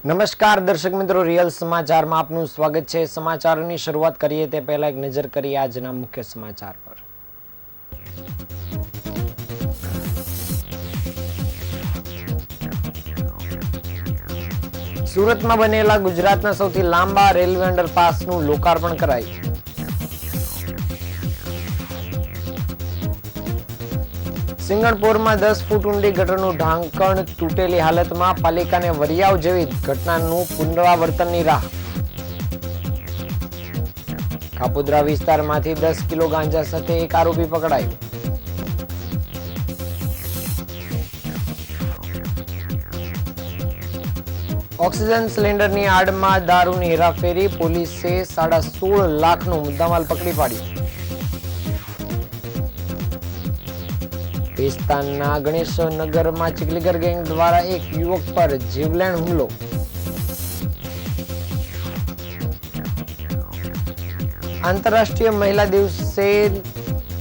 નમસ્કાર દર્શક મિત્રો, રિયલ સમાચારમાં આપનું સ્વાગત છે। સમાચારોની શરૂઆત કરીએ તે પહેલા એક નજર કરીએ આજના મુખ્ય સમાચાર પર। સુરતમાં બનેલા ગુજરાતના સૌથી લાંબા રેલવે અંડરપાસનું લોકાર્પણ કરાયું। સિંગણપુરમાં 10 ફૂટ ઊંડી ગટરનું ઢાંકણ તૂટેલી હાલતમાં, પાલિકાને વરિયાવ જેવી ઘટનાનું પુનરાવર્તનની રાહ। કાપોદ્રા વિસ્તારમાંથી 10 કિલો ગાંજા સાથે એક આરોપી પકડાયો। ઓક્સિજન સિલિન્ડરની આડમાં દારૂની હેરાફેરી, પોલીસે 16.5 લાખનો મુદ્દામાલ પકડી પાડ્યો। ભેસ્તાનના ગણેશનગરમાં ચીખલીગર ગેંગ દ્વારા એક યુવક પર જીવલેણ હુમલો। આંતરરાષ્ટ્રીય મહિલા દિવસે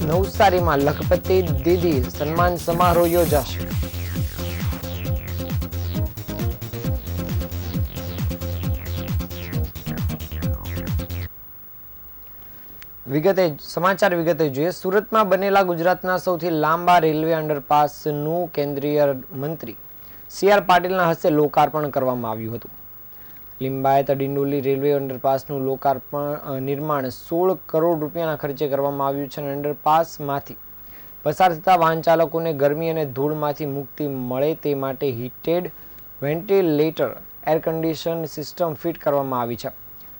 નવસારીમાં લખપતિ દીદી સન્માન સમારોહ યોજાશે। સમાચાર વિગતે જોઈએ। સુરતમાં બનેલા ગુજરાતના સૌથી લાંબા રેલવે અંડરપાસનું કેન્દ્રીય મંત્રી સી.આર. પાટીલના હસ્તે લોકાર્પણ કરવામાં આવ્યું હતું। લિંબાયત ડિંડોલી રેલવે અંડરપાસનું નિર્માણ 16 કરોડ રૂપિયાના ખર્ચે કરવામાં આવ્યું છે અને અંડરપાસમાંથી પસાર થતા વાહન ચાલકોને ગરમી અને ધૂળમાંથી મુક્તિ મળે તે માટે heated ventilator air condition system fit કરવામાં આવી છે।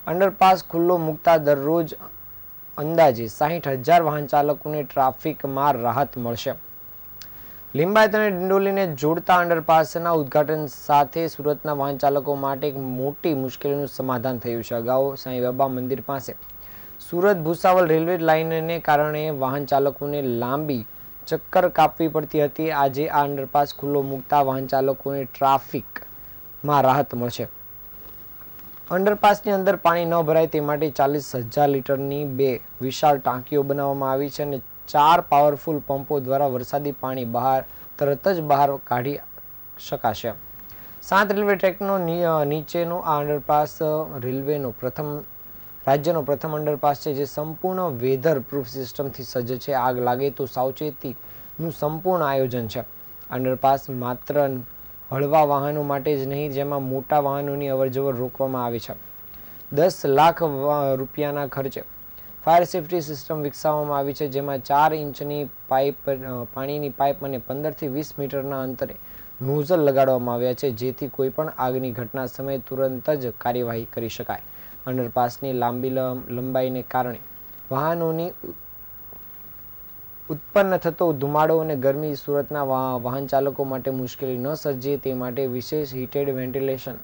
અંડરપાસ ખુલ્લો મૂકતા દરરોજ અંદાજે 60,000 વાહન ચાલકોને ટ્રાફિકમાં રાહત મળશે। લિંબાયત અને ડિંડોલીને જોડતા અંડરપાસના ઉદ્ઘાટન સાથે સુરતના વાહન ચાલકો માટે એક મોટી મુશ્કેલીનું સમાધાન થયું છે। અગાઉ સાંઈબાબા મંદિર પાસે સુરત ભુસાવલ રેલવે લાઇનને કારણે વાહન ચાલકોને લાંબી ચક્કર કાપવી પડતી હતી। આજે આ અંડરપાસ ખુલ્લો મૂકતા વાહન ચાલકોને ટ્રાફિકમાં રાહત મળશે। અંડરપાસની અંદર પાણી ન ભરાય તે માટે 40,000 લીટરની 2 વિશાળ ટાંકીઓ બનાવવામાં આવી છે અને 4 પાવરફુલ પંપો દ્વારા વરસાદી પાણી તરત જ બહાર કાઢી શકાશે। 7 રેલવે ટ્રેકનો નીચેનો આ અંડરપાસ રાજ્યનો પ્રથમ અંડરપાસ છે જે સંપૂર્ણ વેધર પ્રૂફ સિસ્ટમથી સજ્જ છે। આગ લાગે તો સાવચેતીનું સંપૂર્ણ આયોજન છે। અંડરપાસ માત્ર હળવા વાહનો માટે જ નહીં, જેમાં મોટા વાહનોની અવરજવર રોકવામાં આવે છે। 10 લાખ રૂપિયાના ખર્ચે ફાયર સેફ્ટી સિસ્ટમ વિકસાવવામાં આવી છે, જેમાં 4 ઇંચની પાણીની પાઇપ અને 15 થી 20 મીટરના અંતરે નોઝલ લગાડવામાં આવ્યા છે, જેથી કોઈપણ આગની ઘટના સમયે તુરંત જ કાર્યવાહી કરી શકાય। અંડરપાસની લાંબી લંબાઈને કારણે વાહનોની ઉત્પન્ન થતો ધુમાડો અને ગરમી સુરતના વાહન ચાલકો માટે મુશ્કેલી ન સર્જે તે માટે વિશેષ heated ventilation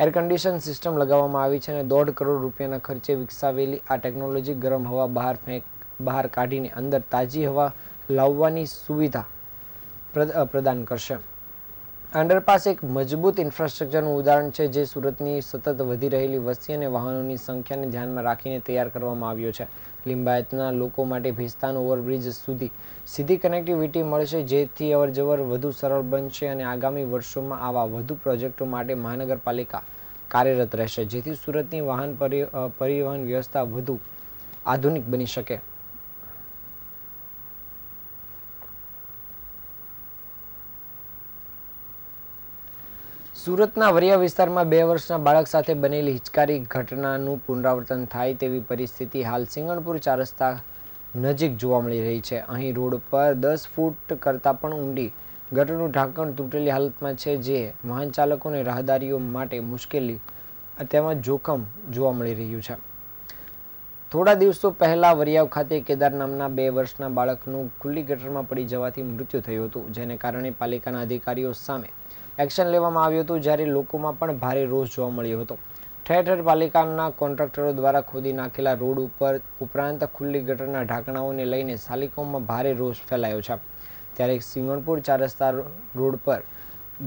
air condition system લગાવવામાં આવી છે અને 1.5 કરોડ રૂપિયાના ખર્ચે વિકસાવેલી આ ટેકનોલોજી ગરમ હવા બહાર કાઢીને અંદર તાજી હવા લાવવાની સુવિધા પ્રદાન કરશે। અંડરપાસ એક મજબૂત ઇન્ફ્રાસ્ટ્રક્ચરનું ઉદાહરણ છે જે સુરતની સતત વધી રહેલી વસ્તી અને વાહનોની સંખ્યાને ધ્યાનમાં રાખીને તૈયાર કરવામાં આવ્યો છે। લિંબાયતના લોકો માટે ભેસ્તાન ઓવરબ્રિજ સુધી સીધી કનેક્ટિવિટી મળશે, જેથી અવરજવર વધુ સરળ બનશે અને આગામી વર્ષોમાં આવા વધુ પ્રોજેક્ટો માટે મહાનગરપાલિકા કાર્યરત રહેશે, જેથી સુરતની વાહન પરિવહન વ્યવસ્થા વધુ આધુનિક બની શકે। સુરતના વરિયા વિસ્તારમાં 2 વર્ષના બાળક સાથે બનેલી હિચકારી ઘટનાનું પુનરાવર્તન થાય તેવી પરિસ્થિતિ હાલ સિંગણપુર 4 રસ્તા નજીક જોવા મળી રહી છે। અહીં રોડ પર 10 ફૂટ કરતાં પણ ઊંડી ગટરનું ઢાંકણ તૂટેલી હાલતમાં છે, જે વાહન ચાલકો અને રાહદારીઓ માટે મુશ્કેલી તેમજ જોખમ જોવા મળી રહ્યું છે। થોડા દિવસો પહેલા વરિયાવ ખાતે કેદાર નામના 2 વર્ષના બાળકનું ખુલ્લી ગટરમાં પડી જવાથી મૃત્યુ થયું હતું, જેને કારણે પાલિકાના અધિકારીઓ સામે એક્શન લેવામાં આવ્યું હતું, જ્યારે લોકોમાં પણ ભારે રોષ જોવા મળ્યો હતો। ઠેર ઠેર પાલિકાના કોન્ટ્રાક્ટરો દ્વારા ખોદી નાખેલા રોડ ઉપરાંત ખુલ્લી ગટરના ઢાંકણાઓને લઈને સ્થાનિકોમાં ભારે રોષ ફેલાયો છે। ત્યારે સિંગણપુર 4 રસ્તા રોડ પર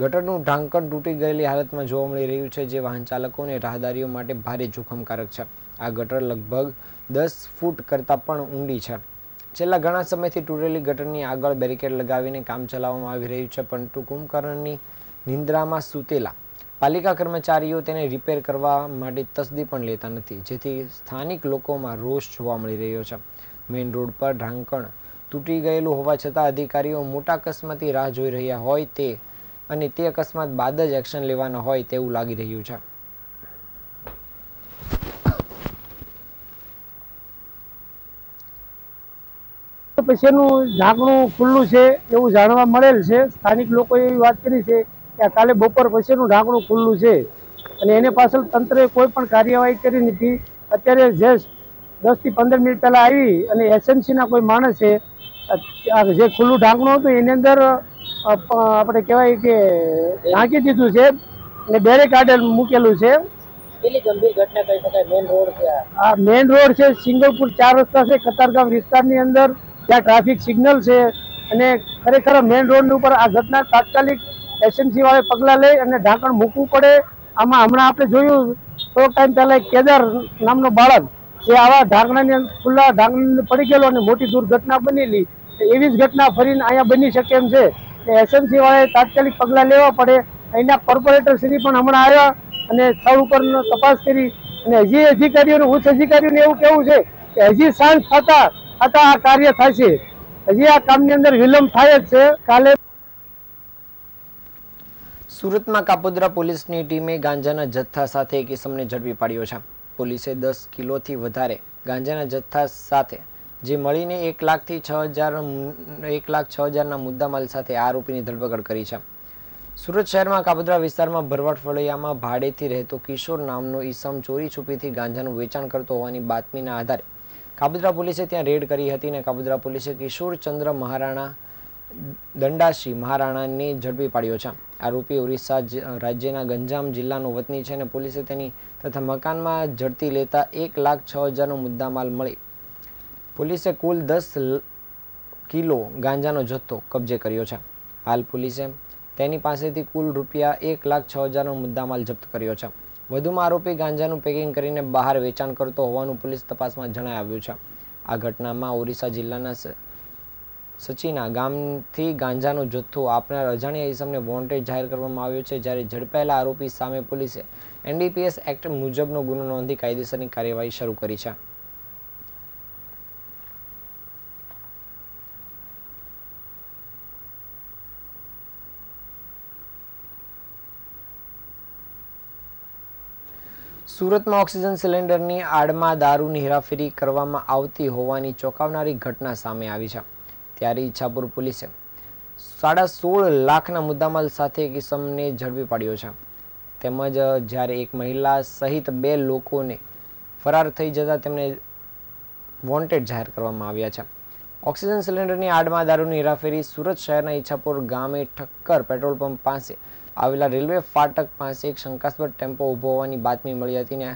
ગટરનું ઢાંકણ તૂટી ગયેલી હાલતમાં જોવા મળી રહ્યું છે, જે વાહન ચાલકો અને રાહદારીઓ માટે ભારે જોખમકારક છે। આ ગટર લગભગ 10 ફૂટ કરતાં પણ ઊંડી છે। છેલ્લા ઘણા સમયથી તૂટેલી ગટરની આગળ બેરિકેડ લગાવીને કામ ચલાવવામાં આવી રહ્યું છે, પરંતુ કુંભકર્ણની નિંદ્રામાં સૂતેલા પાલિકા કર્મચારીઓ તેને રિપેર કરવા માટે તસદી પણ લેતા નથી, જેથી સ્થાનિક લોકોમાં રોષ જોવા મળી રહ્યો છે. મેઇન રોડ પર ઢાંકણ તૂટી ગયેલું હોવા છતાં અધિકારીઓ મોટા અકસ્માતની રાહ જોઈ રહ્યા હોય તે અકસ્માત બાદ જ એક્શન લેવાના હોય તેવું લાગી રહ્યું છે. પછીનું ઢાંકણું ખુલ્લું છે એવું જાણવા મળેલ છે. સ્થાનિક લોકોએ એવી વાત કરી છે કે કાલે બપોર પછીનું ઢાંકણું ખુલ્લું છે અને એને પાછળ તંત્રએ કોઈ પણ કાર્યવાહી કરી નથી. અત્યારે જસ્ટ 10 થી 15 મિનિટ પહેલા આવી અને એસએમસીના કોઈ માણસે જે ખુલ્લું ઢાંકણું હતું એની અંદર આપણે કહેવાય કે ઢાંકી દીધું છે અને બેરેકાર્ડ મૂકેલું છે. કેટલી ગંભીર ઘટના કહી શકાય. મેઇન રોડ છે, આ મેઇન રોડ છે, સિંગલપુર 4 રસ્તા છે, કતારગામ વિસ્તારની અંદર ત્યાં ટ્રાફિક સિગ્નલ છે અને ખરેખર મેઇન રોડ ઉપર આ ઘટના તાત્કાલિક એસએમસી વાળે પગલાં લઈ અને ઢાંકણ મૂકવું પડે. આમાં હમણાં આપણે જોયું થોડોક ટાઈમ પહેલા કેદાર નામનો બાળક જે આવા ઢાંકણાની ખુલ્લા ઢાંકણા પડી ગયેલો અને મોટી દુર્ઘટના બનેલી, એવી જ ઘટના ફરીને અહીંયા બની શકે એમ છે. એસએમસી વાળાએ તાત્કાલિક પગલાં લેવા પડે. અહીંના કોર્પોરેટર શ્રી પણ હમણાં આવ્યા અને સ્થળ ઉપર તપાસ કરી અને હજી અધિકારીઓને ઉચ્ચ અધિકારીઓને એવું કેવું છે કે હજી સાંજ થતા આ કાર્ય થાય છે. હજી આ કામની અંદર વિલંબ થાય જ છે. કાલે સુરતમાં કાપોદ્રા પોલીસની ટીમે ગાંજાના જથ્થા સાથે એક ઇસમને ઝડપી પાડ્યો છે. પોલીસે 10 કિલોથી વધારે ગાંજાના જથ્થા સાથે જે મળીને 1,06,000ના મુદ્દામાલ સાથે આરોપીની ધરપકડ કરી છે. સુરત શહેરમાં કાપોદ્રા વિસ્તારમાં ભરવાડ ફળિયામાં ભાડેથી રહેતો કિશોર નામનો ઈસમ ચોરી છુપીથી ગાંજાનું વેચાણ કરતો હોવાની બાતમીના આધારે કાપોદ્રા પોલીસે ત્યાં રેડ કરી હતી અને કાપોદ્રા પોલીસે કિશોર ચંદ્ર મહારાણા દંડાશી મહારાણાને ઝડપી પાડ્યો છે. આરોપી ઓરિસ્સા રાજ્યના ગંજામ જિલ્લાનો વતની છે અને પોલીસે તેની તથા મકાનમાં ઝડપી લેતા 1,06,000નો મુદ્દામાલ મળી પોલીસે કુલ 10 કિલો ગાંજાનો જથ્થો કબજે કર્યો છે. હાલ પોલીસે તેની પાસેથી કુલ રૂપિયા 1,06,000નો મુદ્દામાલ જપ્ત કર્યો છે. વધુમાં આરોપી ગાંજાનું પેકિંગ કરીને બહાર વેચાણ કરતો હોવાનું પોલીસ તપાસમાં જણાવ્યું છે. આ ઘટનામાં ઓરિસ્સા જિલ્લાના સચીના ગામથી ગાંજાનો જથ્થો આપનાર અજાણ્યા ઈસમને વોન્ટેડ જાહેર કરવામાં આવ્યો છે. જ્યારે ઝડપાયેલા આરોપી સામે પોલીસે એનડીપીએસ એક્ટ મુજબનો ગુનો નોંધી કાયદેસરની કાર્યવાહી શરૂ કરી છે. સુરતમાં ઓક્સિજન સિલિન્ડરની આડમાં દારૂની હેરાફેરી કરવામાં આવતી હોવાની ચોંકાવનારી ઘટના સામે આવી છે. ત્યારે ઈચ્છાપુર પોલીસે 16.5 લાખના મુદ્દામાલ સાથે એક ઈસમને ઝડપી પાડ્યો છે. તેમજ જ્યારે એક મહિલા સહિત 2 લોકોને ફરાર થઈ જતા તેમને વોન્ટેડ જાહેર કરવામાં આવ્યા છે. ઓક્સિજન સિલિન્ડરની આડમાં દારૂની હેરાફેરી સુરત શહેરના ઈચ્છાપુર ગામે ઠક્કર પેટ્રોલ પંપ પાસે આવેલા રેલવે ફાટક પાસે એક શંકાસ્પદ ટેમ્પો ઊભો હોવાની બાતમી મળી હતી અને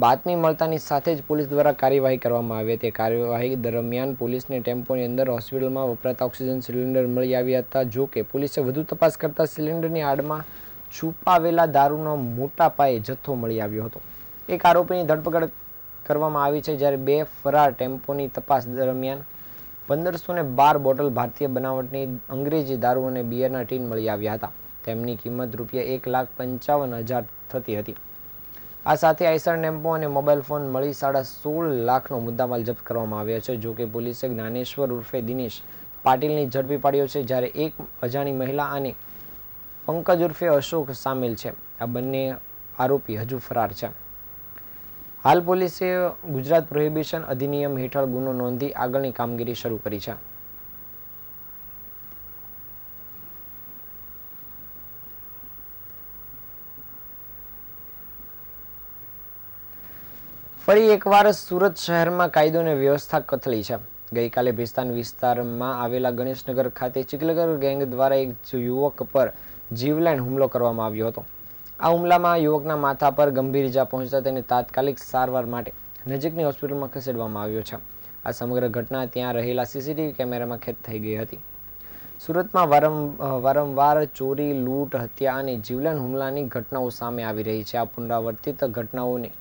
બાતમી મળતાની સાથે જ પોલીસ દ્વારા કાર્યવાહી કરવામાં આવી હતી. કાર્યવાહી દરમિયાન પોલીસને ટેમ્પોની અંદર હોસ્પિટલમાં વપરાતા ઓક્સિજન સિલિન્ડર મળી આવ્યા હતા. જો કે પોલીસે વધુ તપાસ કરતા સિલિન્ડરની આડમાં છુપાવેલા દારૂનો મોટા પાયે જથ્થો મળી આવ્યો હતો. એક આરોપીની ધરપકડ કરવામાં આવી છે, જ્યારે 2 ફરાર ટેમ્પોની તપાસ દરમિયાન 1512 બોટલ ભારતીય બનાવટની અંગ્રેજી દારૂ અને બિયરના ટીન મળી આવ્યા હતા. તેમની કિંમત રૂપિયા 1,55,000 થતી હતી. આ સાથે આઈસર ટેમ્પો અને મોબાઈલ ફોન મળી 16.5 લાખનો મુદ્દામાલ જપ્ત કરવામાં આવ્યો છે. જોકે પોલીસે જ્ઞાનેશ્વર ઉર્ફે દિનેશ પાટીલની ઝડપી પાડ્યો છે, જ્યારે એક અજાણી મહિલા અને પંકજ ઉર્ફે અશોક સામેલ છે. આ બંને આરોપી હજુ ફરાર છે. હાલ પોલીસે ગુજરાત પ્રોહિબિશન અધિનિયમ હેઠળ ગુનો નોંધી આગળની કામગીરી શરૂ કરી છે. ફરી એકવાર સુરત શહેરમાં કાયદો અને વ્યવસ્થા કથળી છે. ગઈકાલે ભેસ્તાન વિસ્તારમાં આવેલા ગણેશનગર ખાતે ચિકલગર ગેંગ દ્વારા એક યુવક પર જીવલેણ હુમલો કરવામાં આવ્યો હતો. આ હુમલામાં યુવકના માથા પર ગંભીર ઇજા પહોંચતા તેને તાત્કાલિક સારવાર માટે નજીકની હોસ્પિટલમાં ખસેડવામાં આવ્યો છે. આ સમગ્ર ઘટના ત્યાં રહેલા સીસીટીવી કેમેરામાં કેદ થઈ ગઈ હતી. સુરતમાં વારંવાર ચોરી, લૂંટ, હત્યા અને જીવલેણ હુમલાની ઘટનાઓ સામે આવી રહી છે. આ પુનરાવર્તિત ઘટનાઓને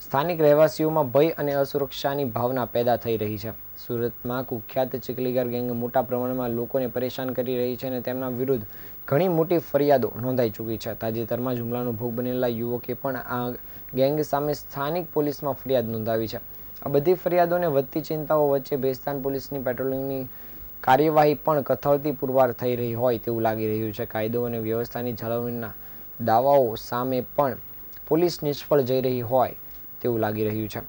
સ્થાનિક રહેવાસીઓમાં ભય અને અસુરક્ષાની ભાવના પેદા થઈ રહી છે. સુરતમાં કુખ્યાત ચીકલીગર ગેંગ મોટા પ્રમાણમાં લોકોને પરેશાન કરી રહી છે અને તેમના વિરુદ્ધ ઘણી મોટી ફરિયાદો નોંધાઈ ચૂકી છે. તાજેતરમાં જ હુમલાનો ભોગ બનેલા યુવકે પણ આ ગેંગ સામે સ્થાનિક પોલીસમાં ફરિયાદ નોંધાવી છે. આ બધી ફરિયાદોને વધતી ચિંતાઓ વચ્ચે ભેસ્તાન પોલીસની પેટ્રોલિંગની કાર્યવાહી પણ કથળતી પુરવાર થઈ રહી હોય તેવું લાગી રહ્યું છે. કાયદો અને વ્યવસ્થાની જાળવણીના દાવાઓ સામે પણ પોલીસ નિષ્ફળ જઈ રહી હોય તેવું લાગી રહ્યું છે.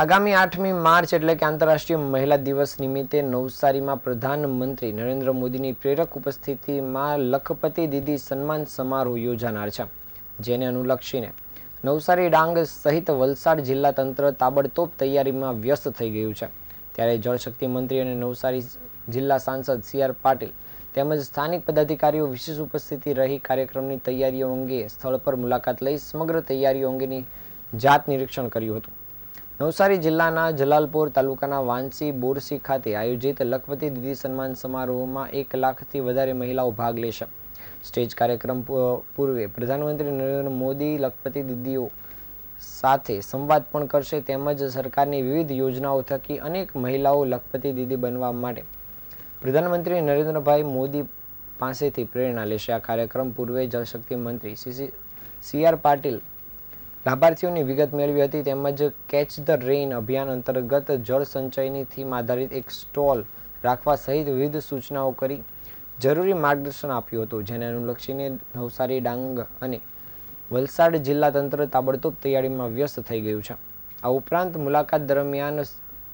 આગામી 8મી માર્ચ એટલે કે આંતરરાષ્ટ્રીય મહિલા દિવસ નિમિત્તે નવસારીમાં પ્રધાનમંત્રી નરેન્દ્ર મોદીની પ્રેરક ઉપસ્થિતિમાં લખપતિ દીદી સન્માન સમારોહ યોજાનાર છે, જેને અનુલક્ષીને નવસારી, ડાંગ સહિત વલસાડ જિલ્લા તંત્ર તાબડતોબ તૈયારીમાં વ્યસ્ત થઈ ગયું છે. ત્યારે જળશક્તિ મંત્રી અને નવસારી જિલ્લા સાંસદ CR પાટીલ તેમજ સ્થાનિક પદાધિકારીઓ વિશેષ ઉપસ્થિતિ રહી કાર્યક્રમની તૈયારીઓ અંગે સ્થળ પર મુલાકાત લઈ સમગ્ર તૈયારીઓ અંગેની જાત નિરીક્ષણ કર્યું હતું. નવસારી જિલ્લાના જલાલપોર તાલુકાના વાંસી બોરસી ખાતે આયોજિત લખપતિ દીદી સન્માન સમારોહમાં 1 લાખથી વધારે મહિલાઓ ભાગ લેશે. સ્ટેજ કાર્યક્રમ પૂર્વે પ્રધાનમંત્રી નરેન્દ્ર મોદી લખપતિ દીદીઓ સાથે સંવાદ પણ કરશે તેમજ સરકારની વિવિધ યોજનાઓ થકી અનેક મહિલાઓ લખપતિ દીદી બનવા માટે પ્રધાનમંત્રી નરેન્દ્રભાઈ મોદી પાસેથી પ્રેરણા લેશે. આ કાર્યક્રમ પૂર્વે જળશક્તિ મંત્રી CR પાટીલ લાભાર્થીઓની વિગત મેળવી હતી તેમજ કેચ ધ રેઇન અભિયાન અંતર્ગત જળ સંચયની થીમ આધારિત એક સ્ટોલ રાખવા સહિત વિવિધ સૂચનાઓ કરી જરૂરી માર્ગદર્શન આપ્યું હતું, જેને અનુલક્ષીને નવસારી, ડાંગ અને વલસાડ જિલ્લા તંત્ર તાબડતોબ તૈયારીમાં વ્યસ્ત થઈ ગયું છે. આ ઉપરાંત મુલાકાત દરમિયાન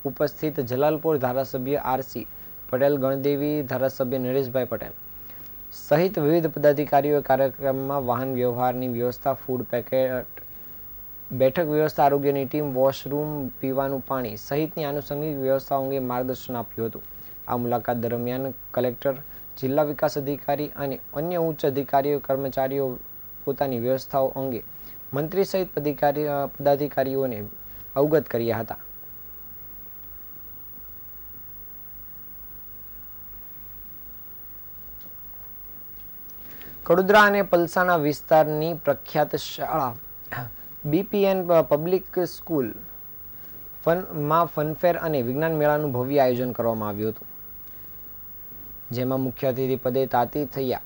ઉપસ્થિત જલાલપોર ધારાસભ્ય RC પટેલ, ગણદેવી ધારાસભ્ય નરેશભાઈ પટેલ સહિત વિવિધ પદાધિકારીઓએ કાર્યક્રમમાં વાહન વ્યવહારની વ્યવસ્થા, ફૂડ પેકેટ, બેઠક વ્યવસ્થા, આરોગ્યની ટીમ, વોશરૂમ, પીવાનું પાણી સહિતની આનુષંગિક વ્યવસ્થાઓ અંગે માર્ગદર્શન આપ્યું હતું. આ મુલાકાત દરમિયાન કલેક્ટર, જિલ્લા વિકાસ અધિકારી અને અન્ય ઉચ્ચ અધિકારીઓ, કર્મચારીઓ પોતાની વ્યવસ્થાઓ અંગે મંત્રી સહિત પદાધિકારીઓને અવગત કર્યા હતા. કડોદરા અને પલસાણા વિસ્તારની પ્રખ્યાત શાળા BPN પબ્લિક સ્કૂલ માં ફનફેર અને વિજ્ઞાન મેળાનું ભવ્ય આયોજન કરવામાં આવ્યું હતું, જેમાં મુખ્ય અતિથિ પદે તાતી થયા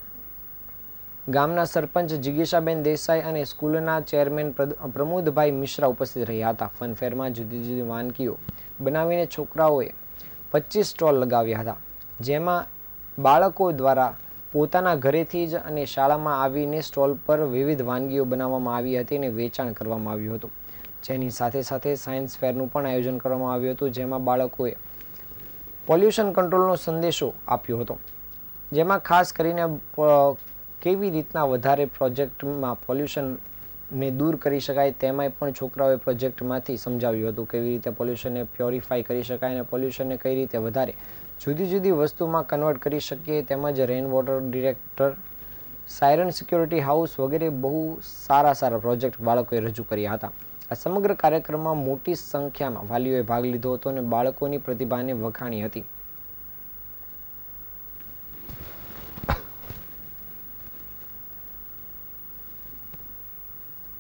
ગામના સરપંચ જિગીશાબેન દેસાઈ અને સ્કૂલના ચેરમેન પ્રમોદભાઈ મિશ્રા ઉપસ્થિત રહ્યા હતા. ફનફેરમાં જુદી જુદી વાનગીઓ બનાવીને છોકરાઓએ 25 સ્ટોલ લગાવ્યા હતા, જેમાં બાળકો દ્વારા પોતાના ઘરેથી જ અને શાળામાં આવીને સ્ટોલ પર વિવિધ વાનગીઓ બનાવવામાં આવી હતી અને વેચાણ કરવામાં આવ્યું હતું. જેની સાથે સાથે સાયન્સ ફેરનું પણ આયોજન કરવામાં આવ્યું હતું, જેમાં બાળકોએ પોલ્યુશન કંટ્રોલનો સંદેશો આપ્યો હતો, જેમાં ખાસ કરીને કેવી રીતના વધારે પ્રોજેક્ટમાં પોલ્યુશનને દૂર કરી શકાય તેમાંય પણ છોકરાઓએ પ્રોજેક્ટમાંથી સમજાવ્યું હતું, કેવી રીતે પોલ્યુશનને પ્યોરિફાઈ કરી શકાય અને પોલ્યુશનને કઈ રીતે વધારે જુદી જુદી વસ્તુમાં કન્વર્ટ કરી શકીએ, તેમજ rain water director, siren security house વગેરે બહુ સારા પ્રોજેક્ટ બાળકોએ રજૂ કર્યા હતા. આ સમગ્ર કાર્યક્રમમાં મોટી સંખ્યામાં વાલીઓએ ભાગ લીધો હતો અને બાળકોની પ્રતિભાને વખાણી હતી.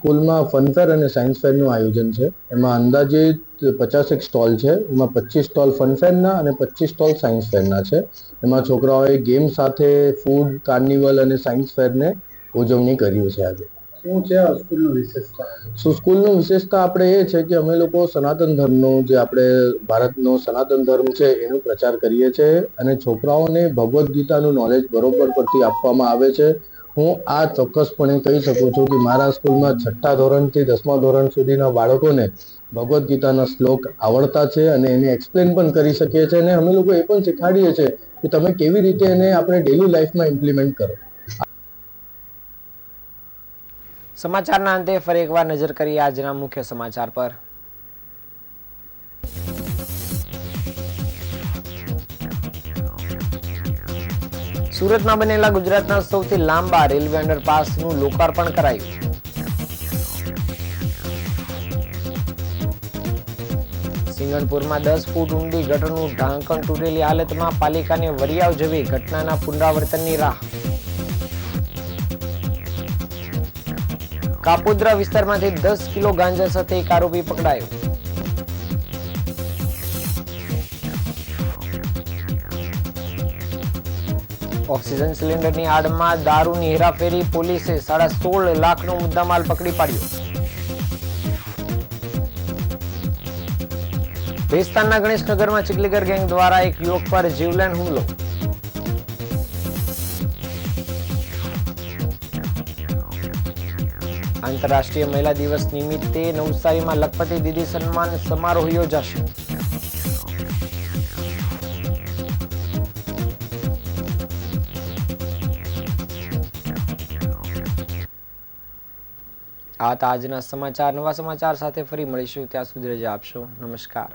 સ્કૂલમાં ફનફેર અને સાયન્સ ફેરનું આયોજન છે. એમાં અંદાજિત 50 સ્ટોલ છે. એમાં 25 સ્ટોલ ફનફેરના અને 25 સ્ટોલ સાયન્સ ફેરના છે. એમાં છોકરાઓએ ગેમ સાથે ફૂડ કાર્નિવલ અને સાયન્સ ફેરને ઉજવણી કર્યું છે. આજે શું છે આ સ્કૂલની વિશેષતા? સ્કૂલની વિશેષતા આપણે એ છે કે અમે લોકો સનાતન ધર્મનો જે આપણે ભારતનો સનાતન ધર્મ છે એનો પ્રચાર કરીએ છીએ અને છોકરાઓને ભગવદ્ ગીતાનું નોલેજ બરોબર પરથી આપવામાં આવે છે. હું આ ચોક્કસપણે કહી શકું છું કે મારા સ્કૂલમાં 6ઠ્ઠા ધોરણથી 10મા ધોરણ સુધીના બાળકોને ભગવદ્ ગીતાના શ્લોક આવડતા છે અને એને એક્સપ્લેન પણ કરી શકીએ છીએ અને અમે લોકો એ પણ શીખવાડીએ છીએ કે તમે કેવી રીતે એને આપણે ડેલી લાઈફમાં ઇમ્પ્લિમેન્ટ કરો. સમાચારના અંતે ફરી એકવાર નજર કરીએ આજના મુખ્ય સમાચાર પર. સુરતમાં બનેલા ગુજરાતના સૌથી લાંબા રેલવે અંડરપાસનું લોકાર્પણ કરાયું. સિંગણપુરમાં 10 ફૂટ ઊંડી ગટરનું ઢાંકણ તૂટેલી હાલતમાં, પાલિકાને વરિયાવ જવી ઘટનાના પુનરાવર્તનની રાહ. કાપોદ્રા વિસ્તારમાંથી 10 કિલો ગાંજા સાથે એક આરોપી પકડાયો. ઓક્સિજન સિલિન્ડરની આડમાં દારૂની હેરાફેરી, પોલીસે 16.5 લાખનો મુદ્દામાલ પકડી પાડ્યો. ભેસ્તાનના ગણેશનગરમાં ચીખલીગર ગેંગ દ્વારા એક યુવક પર જીવલેણ હુમલો. આંતરરાષ્ટ્રીય મહિલા દિવસ નિમિત્તે નવસારીમાં લખપતિ દીદી સન્માન સમારોહ યોજાશે. આ હતા આજના સમાચાર. નવા સમાચાર સાથે ફરી મળીશું. ત્યાં સુધી રજા આપશો. નમસ્કાર.